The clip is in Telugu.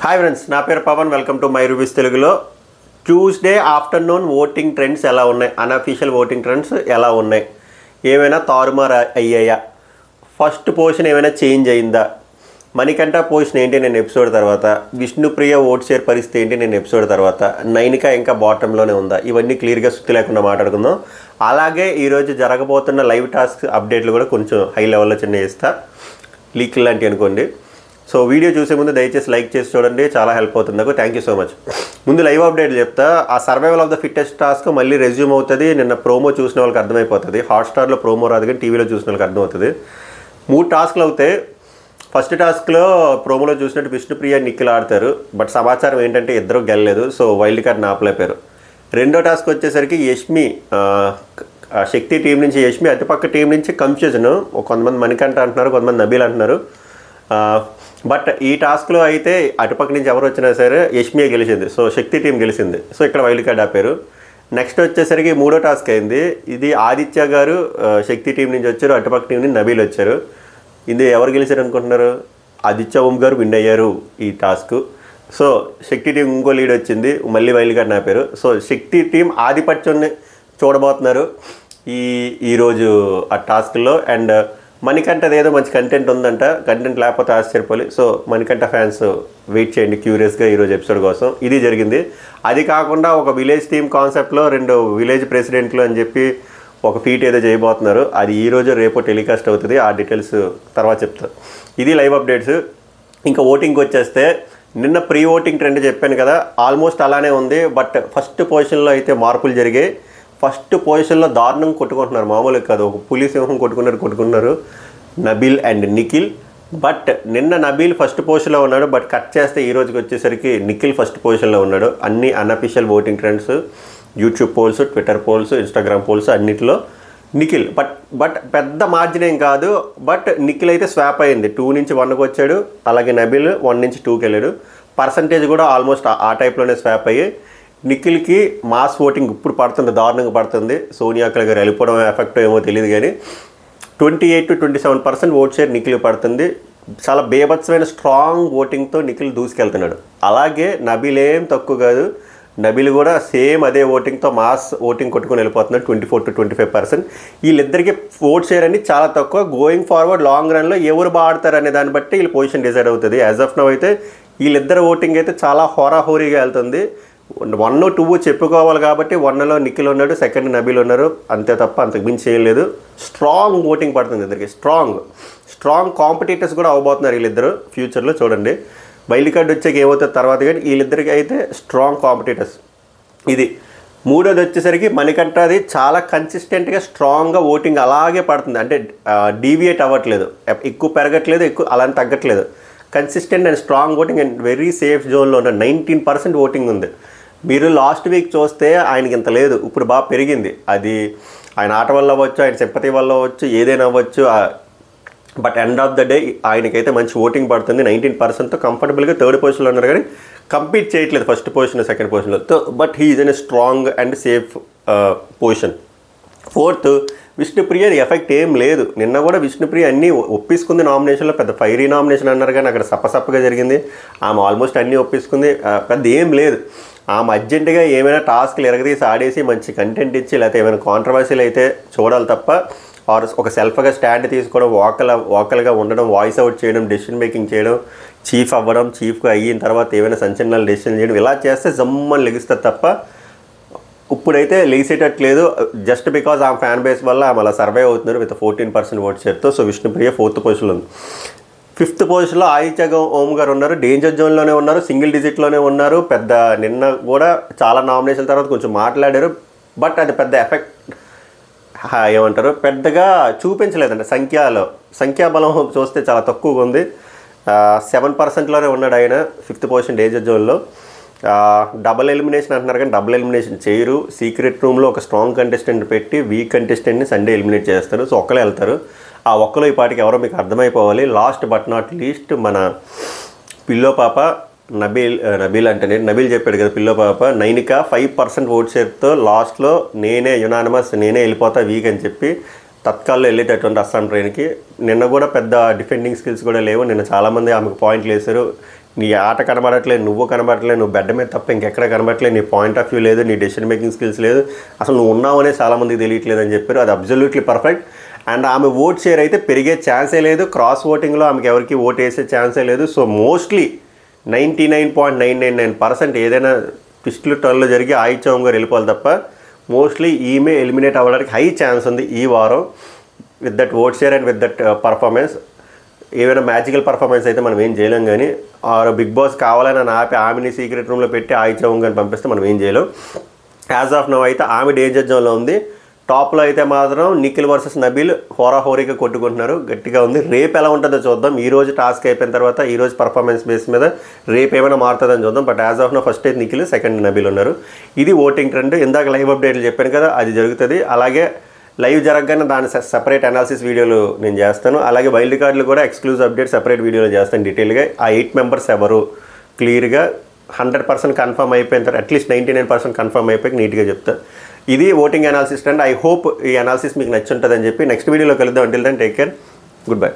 హాయ్ ఫ్రెండ్స్, నా పేరు Pavan. Welcome to my reviews తెలుగులో. ట్యూస్డే ఆఫ్టర్నూన్ ఓటింగ్ ట్రెండ్స్ ఎలా ఉన్నాయి, అన్అఫీషియల్ ఓటింగ్ ట్రెండ్స్ ఎలా ఉన్నాయి, ఏమైనా తారుమారు అయ్యాయా, ఫస్ట్ పొజిషన్ ఏమైనా చేంజ్ అయిందా, మణికంఠ పొజిషన్ ఏంటి నేను ఎపిసోడ్ తర్వాత, విష్ణుప్రియ ఓట్ షేర్ పరిస్థితి ఏంటి నేను ఎపిసోడ్ తర్వాత, నైనిక ఇంకా బాటంలోనే ఉందా, ఇవన్నీ క్లియర్గా సుత్తి లేకుండా మాట్లాడుకుందాం. అలాగే ఈరోజు జరగబోతున్న లైవ్ టాస్క్ అప్డేట్లు కూడా కొంచెం హై లెవెల్లో చిన్న ఇస్తా, లీక్ లాంటివి అనుకోండి. సో వీడియో చూసే ముందు దయచేసి లైక్ చేసి చూడండి, చాలా హెల్ప్ అవుతుంది నాకు. Thank you so much. ముందు లైవ్ అప్డేట్లు చెప్తా. ఆ survival of the fittest task మళ్ళీ రెజ్యూమ్ అవుతుంది. నిన్న ప్రోమో చూసిన వాళ్ళకి అర్థమైపోతుంది. హాట్స్టార్లో ప్రోమో రాదు కానీ టీవీలో చూసిన వాళ్ళకి అర్థమవుతుంది. 3 టాస్క్లు అవుతాయి. ఫస్ట్ టాస్క్లో ప్రోమోలో చూసినట్టు విష్ణుప్రియ నిఖిల్ ఆడతారు. బట్ సమాచారం ఏంటంటే ఇద్దరు గెలలేదు, సో వైల్డ్ కార్డ్ నాపలేపారు. రెండో టాస్క్ వచ్చేసరికి యష్మి, శక్తి టీం నుంచి యష్మి, అటుపక్క టీం నుంచి కన్ఫ్యూజన్. కొంతమంది మణికంఠ అంటున్నారు, కొంతమంది నబీల్ అంటున్నారు. బట్ ఈ టాస్క్లో అయితే అటుపక్క నుంచి ఎవరు వచ్చినా సరే యష్మియే గెలిచింది, సో శక్తి టీం గెలిచింది. సో ఇక్కడ వైల్డ్ కార్డ్ ఆపారు. నెక్స్ట్ వచ్చేసరికి 3వ టాస్క్ అయింది. ఇది ఆదిత్య గారు శక్తి టీం నుంచి వచ్చారు, అటుపక్క టీం నుంచి నబీల్ వచ్చారు. ఇది ఎవరు గెలిచారు అనుకుంటున్నారు? ఆదిత్య ఓం గారు విన్ అయ్యారు ఈ టాస్క్. సో శక్తి టీం ఇంకో లీడ్ వచ్చింది, మళ్ళీ వైల్డ్ కార్డ్ ఆపారు. సో శక్తి టీం ఆధిపత్యాన్ని చూడబోతున్నారు ఈరోజు ఆ టాస్క్లో. అండ్ మణికంఠది ఏదో మంచి కంటెంట్ ఉందంట, కంటెంట్ లేకపోతే ఆశ్చర్యపోలి. సో మణికంఠ ఫ్యాన్స్ వెయిట్ చేయండి క్యూరియస్గా ఈరోజు ఎపిసోడ్ కోసం. ఇది జరిగింది. అది కాకుండా ఒక విలేజ్ టీమ్ కాన్సెప్ట్లో 2 విలేజ్ ప్రెసిడెంట్లు అని చెప్పి ఒక ఫీట్ ఏదో చేయబోతున్నారు. అది ఈరోజు రేపు టెలికాస్ట్ అవుతుంది. ఆ డీటెయిల్స్ తర్వాత చెప్తారు. ఇది లైవ్ అప్డేట్స్. ఇంకా ఓటింగ్కి వచ్చేస్తే నిన్న ప్రీ ఓటింగ్ ట్రెండ్ చెప్పాను కదా, ఆల్మోస్ట్ అలానే ఉంది. బట్ ఫస్ట్ పొజిషన్లో అయితే మార్పులు జరిగాయి. ఫస్ట్ పొజిషన్లో దారుణం కొట్టుకుంటున్నారు, మామూలుగా కాదు. ఒక పులి సింహం కొట్టుకున్నారు నబీల్ అండ్ నిఖిల్. బట్ నిన్న నబీల్ ఫస్ట్ పొజిషన్లో ఉన్నాడు. బట్ కట్ చేస్తే ఈ రోజుకి వచ్చేసరికి నిఖిల్ ఫస్ట్ పొజిషన్లో ఉన్నాడు. అన్ని unofficial voting trends, YouTube polls, Twitter polls, Instagram polls అన్నిటిలో నిఖిల్. బట్ పెద్ద మార్జిన్ ఏం కాదు. బట్ నిఖిల్ అయితే స్వాప్ అయింది, 2 నుంచి 1కి వచ్చాడు. అలాగే నబీల్ 1 నుంచి 2కి వెళ్ళాడు. పర్సంటేజ్ కూడా ఆల్మోస్ట్ ఆ టైప్లోనే స్వాప్ అయ్యి నిఖిల్కి మాస్ ఓటింగ్ ఇప్పుడు పడుతుంది, దారుణంగా పడుతుంది. సోనియా అక్కల గారు వెళ్ళిపోవడం ఎఫెక్ట్ ఏమో తెలియదు కానీ 28 to 27% ఓట్ షేర్ నిఖిల్ పడుతుంది. చాలా బేభత్సమైన స్ట్రాంగ్ ఓటింగ్తో నిఖిల్ దూసుకెళ్తున్నాడు. అలాగే నబీల్ ఏం తక్కువ కాదు, నబీల్ కూడా సేమ్ అదే ఓటింగ్తో మాస్ ఓటింగ్ కొట్టుకొని వెళ్ళిపోతున్నాడు, 24 to 25%. వీళ్ళిద్దరికి ఓట్ షేర్ అని చాలా తక్కువ. గోయింగ్ ఫార్వర్డ్ లాంగ్ రన్లో ఎవరు బాడతారు అనే దాన్ని బట్టి వీళ్ళ పొజిషన్ డిసైడ్ అవుతుంది. యాజ్ ఆఫ్ నౌ అయితే వీళ్ళిద్దరు ఓటింగ్ అయితే చాలా హోరాహోరీగా వెళ్తుంది. 1, 2 చెప్పుకోవాలి కాబట్టి 1లో నిఖిల్ ఉన్నాడు, సెకండ్ నబీల్ ఉన్నారు, అంతే తప్ప అంతకు మించి చేయలేదు. స్ట్రాంగ్ ఓటింగ్ పడుతుంది ఇద్దరికి. స్ట్రాంగ్ కాంపిటీటర్స్ కూడా అవబోతున్నారు వీళ్ళిద్దరు ఫ్యూచర్లో. చూడండి వైల్డ్ కార్డ్ వచ్చాక ఏమవుతుంది తర్వాత, కానీ వీళ్ళిద్దరికి అయితే స్ట్రాంగ్ కాంపిటీటర్స్. ఇది 3వది వచ్చేసరికి మణికంఠది చాలా కన్సిస్టెంట్గా స్ట్రాంగ్గా ఓటింగ్ అలాగే పడుతుంది. అంటే డీవియేట్ అవ్వట్లేదు, ఎక్కువ పెరగట్లేదు, ఎక్కువ అలా తగ్గట్లేదు. Consistent and strong voting and very safe జోన్లో ఉన్న 19% ఓటింగ్ ఉంది. మీరు లాస్ట్ వీక్ చూస్తే ఆయనకి ఇంత లేదు, ఇప్పుడు బాగా పెరిగింది. అది ఆయన ఆట వల్ల అవ్వచ్చు, ఆయన సింపతి వల్ల అవ్వచ్చు, ఏదైనా అవ్వచ్చు. But end of the day ఆయనకైతే మంచి ఓటింగ్ పడుతుంది. 19%తో కంఫర్టబుల్గా 3rd పొజిషన్లో ఉన్నారు, కానీ కంపీట్ చేయట్లేదు ఫస్ట్ పొజిషన్, సెకండ్ పొజిషన్లో. But he is in a strong and safe position. 4th Vishnupriya effect ఏం లేదు. నిన్న కూడా విష్ణుప్రియ అన్నీ ఒప్పించుకుంది నామినేషన్లో. పెద్ద ఫైరీ నామినేషన్ అన్నారు కానీ అక్కడ సప్పసప్పగా జరిగింది. ఆమె ఆల్మోస్ట్ అన్నీ ఒప్పించుకుంది, పెద్ద ఏం లేదు. ఆమె అర్జెంటుగా ఏమైనా టాస్క్లు ఎరగదీసి ఆడేసి మంచి కంటెంట్ ఇచ్చి, లేకపోతే ఏమైనా కాంట్రవర్సీలు అయితే చూడాలి తప్ప, ఆర్ ఒక సెల్ఫ్గా స్టాండ్ తీసుకోవడం, వాకల్గా ఉండడం, వాయిస్ అవుట్ చేయడం, డెసిషన్ మేకింగ్ చేయడం, చీఫ్ అవ్వడం, చీఫ్గా అయిన తర్వాత ఏమైనా సంచలనాలు డెసిషన్ చేయడం, ఇలా చేస్తే జమ్మని లెగిస్తుంది తప్ప ఇప్పుడైతే లేసేటట్లేదు. జస్ట్ బికాజ్ ఆమె ఫ్యాన్ బేస్ వల్ల ఆమె అలా సర్వైవ్ అవుతున్నారు విత్ 14% ఓట్ షేర్తో. సో విష్ణుప్రియ 4th పొజిషన్లో ఉంది. 5th పొజిషన్లో ఆదిత్య ఓం గారు ఉన్నారు, డేంజర్ జోన్లోనే ఉన్నారు, సింగిల్ డిజిట్లోనే ఉన్నారు. పెద్ద నిన్న కూడా చాలా నామినేషన్ తర్వాత కొంచెం మాట్లాడారు. బట్ అది పెద్ద ఎఫెక్ట్ ఏమంటారు పెద్దగా చూపించలేదండి. సంఖ్యాబలం చూస్తే చాలా తక్కువగా ఉంది. 7%లోనే ఉన్నాడు ఆయన 5th పొజిషన్ డేంజర్ జోన్లో. డబుల్ ఎలిమినేషన్ అంటున్నారు కానీ డబుల్ ఎలిమినేషన్ చేయరు. సీక్రెట్ రూమ్లో ఒక స్ట్రాంగ్ కంటెస్టెంట్ పెట్టి వీక్ కంటెస్టెంట్ని సండే ఎలిమినేట్ చేస్తారు. సో ఒక్కలే వెళ్తారు. ఆ ఒక్కలో ఈ పాటికి ఎవరో మీకు అర్థమైపోవాలి. లాస్ట్ బట్ నాట్ లీస్ట్ మన పిల్లో పాప నబీల్ అంటే నబీల్ చెప్పాడు కదా, పిల్లో పాప నైనిక 5% ఓట్ షేర్తో లాస్ట్లో నేనే యునానిమస్, నేనే వెళ్ళిపోతా వీక్ అని చెప్పి తత్కాల్లో వెళ్ళేటటువంటి అస్సాం ట్రైన్కి. నిన్న కూడా పెద్ద డిఫెండింగ్ స్కిల్స్ కూడా లేవు. నిన్న చాలామంది ఆమెకు పాయింట్లు వేశారు. నీ ఆట కనబడట్లేదు, నువ్వు కనబడట్లేదు, నువ్వు బెడ్ మీద తప్ప ఇంకెక్కడ కనబడట్లేదు, నీ పాయింట్ ఆఫ్ వ్యూ లేదు, నీ డెసిషన్ మేకింగ్ స్కిల్స్ లేదు, అసలు నువ్వు ఉన్నావనే చాలామందికి తెలియట్లేదు అని చెప్పారు. అది అబ్జల్యూట్లీ పర్ఫెక్ట్. అండ్ ఆమె ఓట్ షేర్ అయితే పెరిగే ఛాన్సే లేదు. క్రాస్ ఓటింగ్లో ఆమెకి ఎవరికి ఓట్ వేసే ఛాన్సే లేదు. సో మోస్ట్లీ 99.999% ఏదైనా ట్విస్టులు టర్న్లు జరిగి ఆయి చౌంగ్ గారు వెళ్ళిపోవాలి తప్ప మోస్ట్లీ ఈమె ఎలిమినేట్ అవ్వడానికి హై ఛాన్స్ ఉంది ఈ వారం with that vote share and with that performance. ఏమైనా మ్యాజికల్ పర్ఫార్మెన్స్ అయితే మనం ఏం చేయలేం, కానీ ఆర్ బిగ్ బాస్ కావాలని ఆపి ఆమెని సీక్రెట్ రూమ్లో పెట్టి ఆయి చౌంగ్ గారిని పంపిస్తే మనం ఏం చేయలేం. యాజ్ ఆఫ్ నౌ అయితే ఆమె డేంజర్ జోన్లో ఉంది. టాప్లో అయితే మాత్రం నిఖిల్ వర్సెస్ నబీల్ హోరాహోరీగా కొట్టుకుంటున్నారు, గట్టిగా ఉంది. రేపు ఎలా ఉంటుందో చూద్దాం. ఈరోజు టాస్క్ అయిపోయిన తర్వాత ఈరోజు పర్ఫార్మెన్స్ బేస్ మీద రేపు ఏమైనా మారుతుందని చూద్దాం. But as of now first అయితే నిఖిల్, సెకండ్ నబీల్ ఉన్నారు. ఇది ఓటింగ్ ట్రెండ్. ఇందాక లైవ్ అప్డేట్లు చెప్పాను కదా, అది జరుగుతుంది. అలాగే లైవ్ జరగగానే దాని సెపరేట్ అనాలిసిస్ వీడియోలు నేను చేస్తాను. అలాగే వైల్డ్ కార్డులు కూడా ఎక్స్క్లూజివ్ అప్డేట్ సెపరేట్ వీడియోలు చేస్తాను డీటెయిల్గా. ఆ 8 మెంబర్స్ ఎవరు క్లియర్గా 100% కన్ఫర్మ్ అయిపోయిన తర్వాత అట్లీస్ట్ 99% కన్ఫర్మ్ అయిపోయి నీట్గా చెప్తాను. ఇది voting analysis trend. I hope ఈ అనాలిసిస్ మీకు నచ్చుంటుందని చెప్పి నెక్స్ట్ వీడియోలో కలుద్దాం. Until then take care, good by.